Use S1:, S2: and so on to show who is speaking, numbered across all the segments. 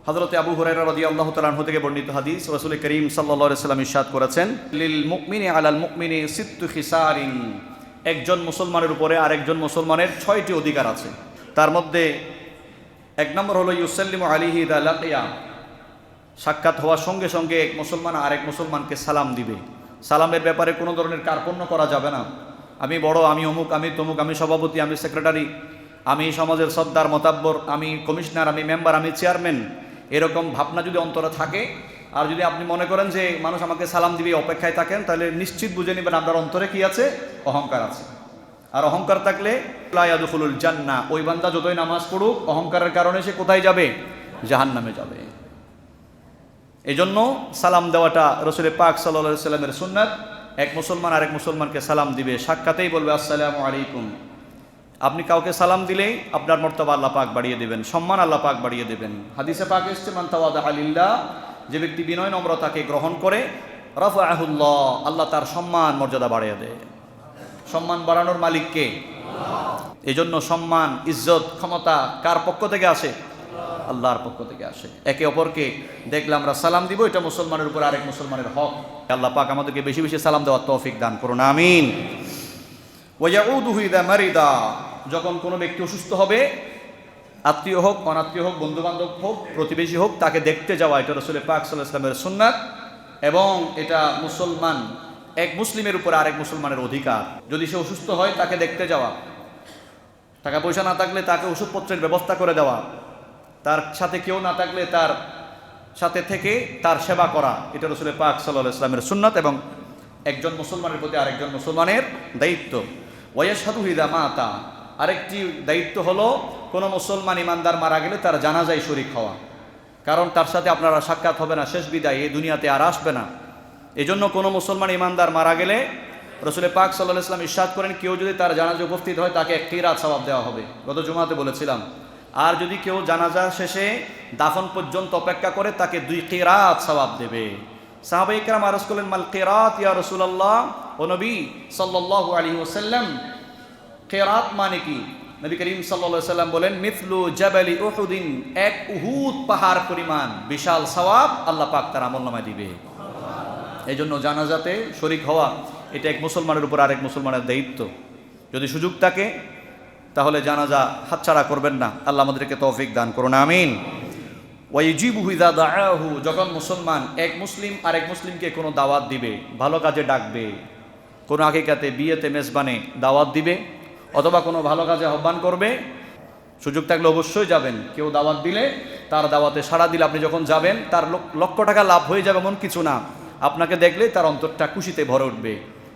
S1: হযরতে আবু হুরায়রা রাদিয়াল্লাহু তাআলা আনহু থেকে বর্ণিত হাদিস, রাসূল করিম সাল্লাল্লাহু আলাইহি ওয়াসাল্লাম ইরশাদ করেছেন, লিল মুমিনি আলাল মুমিনি সিত্তু খিসারিন, একজন মুসলমানের উপরে আরেকজন মুসলমানের 6টি অধিকার আছে। তার মধ্যে এক নম্বর হলো ইউসাল্লিমু আলাইহি ইযা লাকিয়া, সাক্ষাৎ হওয়ার সঙ্গে সঙ্গে এক মুসলমান আরেক মুসলমানকে সালাম দিবে। সালামের ব্যাপারে কোনো ধরনের কার্পণ্য করা যাবে না। আমি বড়, আমি অমুক, আমি তমুক, আমি সভাপতি, আমি সেক্রেটারি, আমি সমাজের সর্দার মোতাব্বর, আমি কমিশনার, আমি মেম্বার, আমি চেয়ারম্যান, এরকম ভাবনা যদি অন্তরে থাকে, আর যদি আপনি মনে করেন যে মানুষ আমাকে সালাম দিবে অপেক্ষায় থাকেন, তাহলে নিশ্চিত বুঝে নেবেন আপনার অন্তরে কি আছে? অহংকার আছে। আর অহংকার থাকলে লা ইয়াদখুলুল জান্নাহ, ওই বান্দা যতই নামাজ পড়ুক অহংকারের কারণে সে কোথায় যাবে? জাহান্নামে যাবে। এজন্য সালাম দেওয়াটা রাসূল পাক সাল্লাল্লাহু আলাইহি ওয়াসাল্লামের সুন্নাত। এক মুসলমান আরেক মুসলমানকে সালাম দিবে, সাক্ষাতেই বলবে আসসালামু আলাইকুম। আপনি কাউকে সালাম দিলেই আপনার মর্তবা আল্লাহ পাক বাড়িয়ে দেবেন, সম্মান আল্লাহ পাক বাড়িয়ে দেবেন। হাদিসে পাক এসেছে, মান তাওয়াদা লিল্লাহ, যে ব্যক্তি বিনয় নম্রতাকে গ্রহণ করে, রাফাআহুল্লাহ, আল্লাহ তার সম্মান মর্যাদা বাড়িয়ে দেয়। সম্মান বাড়ানোর মালিক কে? এজন্য সম্মান, ইজ্জত, ক্ষমতা কার পক্ষ থেকে আসে? আল্লাহর পক্ষ থেকে আসে। একে অপরকে দেখলে আমরা সালাম দিব, এটা মুসলমানের উপর আরেক মুসলমানের হক। আল্লাহ পাক আমাদেরকে বেশি বেশি সালাম দেওয়ার তৌফিক দান করুন, আমিন। ওয়ায়াউদুহু ইযা মারিদা, যখন কোনো ব্যক্তি অসুস্থ হবে, আত্মীয় হোক, অনাত্মীয় হোক, বন্ধু বান্ধব হোক, প্রতিবেশী হোক, তাকে দেখতে যাওয়া, এটা রাসূল পাক সাল্লাল্লাহু আলাইহি ওয়াসাল্লামের সুন্নাত। এবং এটা মুসলমান, এক মুসলিমের উপর আরেক মুসলমানের অধিকার। যদি সে অসুস্থ হয় তাকে দেখতে যাওয়া, টাকা পয়সা না থাকলে তাকে ওষুধপত্রের ব্যবস্থা করে দেওয়া, তার সাথে কেউ না থাকলে তার সাথে থেকে তার সেবা করা, এটা রাসূল পাক সাল্লাল্লাহু আলাইহি ওয়াসাল্লামের সুন্নাত এবং একজন মুসলমানের প্রতি আরেকজন মুসলমানের দায়িত্ব। ওয়ায়াশহাদু ইযা মাতা, আরেকটি দায়িত্ব হলো কোনো মুসলমান ইমানদার মারা গেলে তার জানাজায় শরীক হওয়া। কারণ তার সাথে আপনারা সাক্ষাৎ হবে না, শেষ বিদায়, এই দুনিয়াতে আর আসবে না। এজন্য কোনো মুসলমান ইমানদার মারা গেলে রাসূল পাক সাল্লাল্লাহু আলাইহি ওয়াসাল্লাম ইরশাদ করেন, কেউ যদি তার জানাজায় উপস্থিত হয় তাকে 1 কিরাত সওয়াব দেওয়া হবে। গত জুমাতে বলেছিলাম। আর যদি কেউ জানাজা শেষে দাফন পর্যন্ত অপেক্ষা করে তাকে 2 কিরাত সওয়াব দেবে। সাহাবায়ে কেরাম আরজ করলেন, মাল কিরাত ইয়া রাসূলুল্লাহ, ও নবী সাল্লাল্লাহু আলাইহি ওয়াসাল্লাম, কিরাত মানে কি? নবী করিম সাল্লাল্লাহু আলাইহি ওয়াসাল্লাম বলেন, মিথলু জাবালি উহুদিন, এক উহুদ পাহাড় পরিমাণ বিশাল সওয়াব আল্লাহ পাক তার আমলনামায় দিবে। এই জন্য জানাজাতে শরীক হওয়া, এটা এক মুসলমানের উপর আরেক মুসলমানের দায়িত্ব। যদি সুযোগ থাকে তাহলে জানাজা হাতছাড়া করবেন না। আল্লাহ আমাদেরকে তৌফিক দান করুন, আমিন। ওয়াইজিবুহু ইযা দাআহু, যখন মুসলমান এক মুসলিম আরেক মুসলিমকে কোনো দাওয়াত দিবে, ভালো কাজে ডাকবে, কোনো আকিকাতে, বিয়েতে, মেজবানে দাওয়াত দিবে, অথবা কোনো ভালো কাজে আহ্বান করবে, সুযোগ থাকলে অবশ্যই যাবেন। কেউ দাওয়াত দিলে তার দাওয়াতে সাড়া দিলে আপনি যখন যাবেন, তার লক্ষ টাকা লাভ হয়ে যাবে এমন কিছু না। আপনাকে দেখলে তার অন্তরটা খুশিতে ভরে উঠবে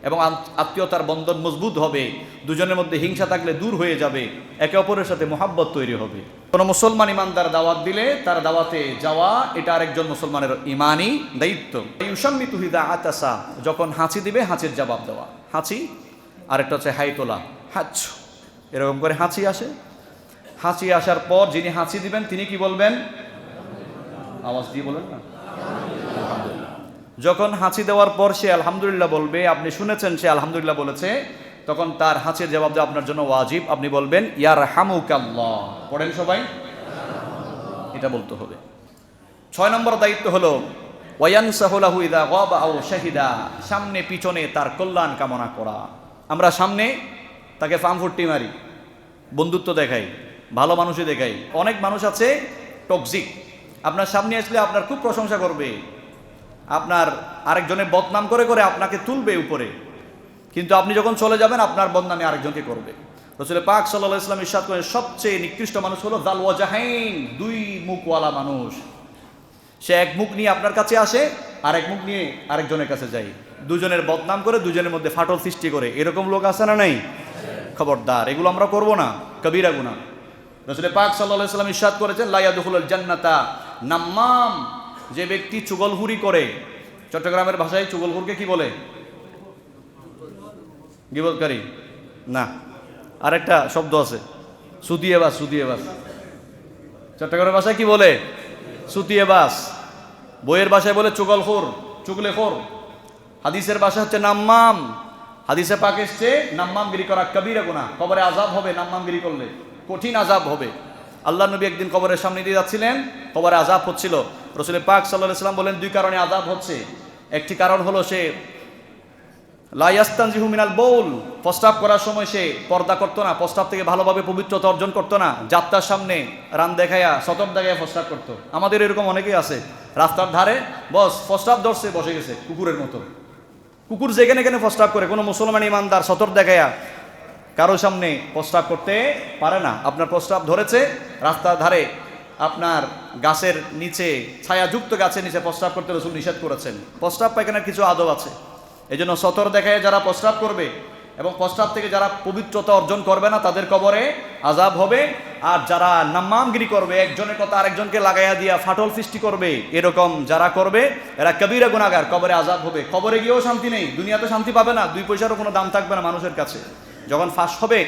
S1: এবং আত্মীয়তার বন্ধন মজবুত হবে। দুজনের মধ্যে হিংসা থাকলে দূর হয়ে যাবে, একে অপরের সাথে মহাব্বত তৈরি হবে। কোনো মুসলমান ইমানদার দাওয়াত দিলে তার দাওয়াতে যাওয়া, এটা আরেকজন মুসলমানের ইমানি দায়িত্ব। ইউসাম্মিতু ইযা আতাসা, যখন হাঁচি দিবে হাঁচির জবাব দেওয়া। হাঁচি, আরেকটা হচ্ছে হাই তোলা, হাঁচ, এরকম করে হাঁচি আসে। হাঁচি আসার পর যিনি হাঁচি দিবেন তিনি কি বলবেন? আওয়াজ দিয়ে বলেন না, আলহামদুলিল্লাহ। যখন হাঁচি দেওয়ার পর সে আলহামদুলিল্লাহ বলবে, আপনি শুনেছেন সে আলহামদুলিল্লাহ বলেছে, তখন তার হাঁচির জবাব দেওয়া আপনার জন্য ওয়াজিব। আপনি বলবেন ইয়ারহামুকাল্লাহ, পড়েন সবাই, এটা বলতে হবে। 6 নম্বর দায়িত্ব হলো ওয়ায়ানসাহু লাহু ইযা গাবা আও শাহিদা, সামনে পিছনে তার কল্যাণ কামনা করা। আমরা সামনে তাকে ফার্মফুট্টি মারি, বন্ধুত্ব দেখাই, ভালো মানুষই দেখাই। অনেক মানুষ আছে টক্সিক, আপনার সামনে আসলে আপনার খুব প্রশংসা করবে, আপনার আরেকজনের বদনাম করে করে আপনাকে তুলবে উপরে, কিন্তু আপনি যখন চলে যাবেন আপনার বদনামে আরেকজনকে করবে। রাসূল পাক সাল্লাল্লাহু আলাইহি ওয়াসাল্লাম ইরশাদ করেন, সবচেয়ে নিকৃষ্ট মানুষ হলো যাল ওয়াজাহাইন, 2 মুখওয়ালা মানুষ। সে এক মুখ নিয়ে আপনার কাছে আসে, আরেক মুখ নিয়ে আরেকজনের কাছে যায়, দুজনের বদনাম করে, দুজনের মধ্যে ফাটল সৃষ্টি করে। এরকম লোক আছে না নাই? খবরদার, এগুলো আমরা করব না, কবিরা গুনাহ। রাসূল পাক সাল্লাল্লাহু আলাইহি ওয়াসাল্লাম ইরশাদ করেছেন, লা ইয়াদখুলুল জান্নাতা নাম্মাম, যে ব্যক্তি চুগলখুরি করে। চট্টগ্রামের ভাষায় চুগলখুরকে কি বলে? গীবতকারী না, আরেকটা শব্দ আছে, সুদিয়েবাজ। সুদিয়েবাজ চট্টগ্রামের ভাষায় কি বলে? সুদিয়েবাজ। বইয়ের ভাষায় বলে চুগলখোর, চুগলেখোর। হাদিসের ভাষা হচ্ছে নাম্মাম। হাদিসে পাক এসছে নাম্মামগিরি করা কবিরা গুনাহ, কবরে আযাব হবে নাম্মামগিরি করলে, কঠিন আযাব হবে। আল্লাহ নবী একদিন কবরের সামনে দিয়ে যাচ্ছিলেন, কবরে আযাব হচ্ছিল। রাসূল পাক সাল্লাল্লাহু আলাইহি সাল্লাম বলেন, দুই কারণে আযাব হচ্ছে। একটি কারণ হলো সে লা ইয়াস্তানজিহু মিনাল বাউল, প্রস্রাব করার সময় সে পর্দা করতো না, প্রস্রাব থেকে ভালোভাবে পবিত্রতা অর্জন করতো না, যাত্রার সামনে রান দেখায়া সতর দেখায়া প্রস্রাব করতো। আমাদের এরকম অনেকেই আছে, রাস্তার ধারে বস প্রস্রাব ধরছে, বসে গেছে কুকুরের মতো। কুকুর যেখানে এখানে প্রস্রাব করে, কোনো মুসলমান ইমানদার সতর দেখায়া কারো সামনে প্রস্রাব করতে পারে না। আপনার প্রস্রাব ধরেছে, রাস্তার ধারে আপনার গাছের নিচে, ছায়াযুক্ত গাছের নিচে প্রস্রাব করতে রাসূল নিষেধ করেছেন। প্রস্রাব পায়খানার কিছু আদব আছে, এই জন্য সতর দেখায় যারা প্রস্রাব করবে এবং প্রস্রাব থেকে যারা পবিত্রতা অর্জন করবে না তাদের কবরে আযাব হবে। আর যারা নাম্মামগিরি করবে, একজনের কথা আরেকজনকে লাগাইয়া দিয়া ফাটল সৃষ্টি করবে, এরকম যারা করবে এরা কবিরা গুনাহগার, কবরে আযাব হবে। কবরে গিয়েও শান্তি নেই, দুনিয়াতে শান্তি পাবে না, 2 পয়সারও কোনো দাম থাকবে না মানুষের কাছে। যখন ফাঁস হবে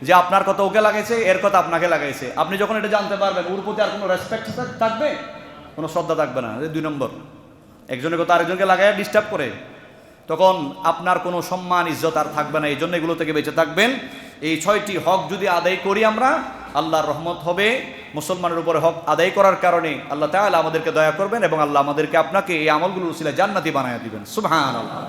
S1: যে আপনার কথা ওকে লাগাইছে, এর কথা আপনাকে লাগাইছে, আপনি যখন এটা জানতে পারবেন, ওর প্রতি আর কোনো রেসপেক্ট থাকবে, কোনো শ্রদ্ধা থাকবে না। 2 নম্বর, একজনের কথা আরেকজনকে লাগাইয়া ডিস্টার্ব করে, তখন আপনার কোনো সম্মান ইজ্জত আর থাকবে না। এই জন্য এগুলো থেকে বেঁচে থাকবেন। এই 6টি হক যদি আদায় করি আমরা, আল্লাহর রহমত হবে। মুসলমানের উপরে হক আদায় করার কারণে আল্লাহ তাআলা আমাদেরকে দয়া করবেন এবং আল্লাহ আমাদেরকে আপনাকে এই আমলগুলোর উসিলায় জান্নাতি বানায়া দিবেন। সুবহানাল্লাহ।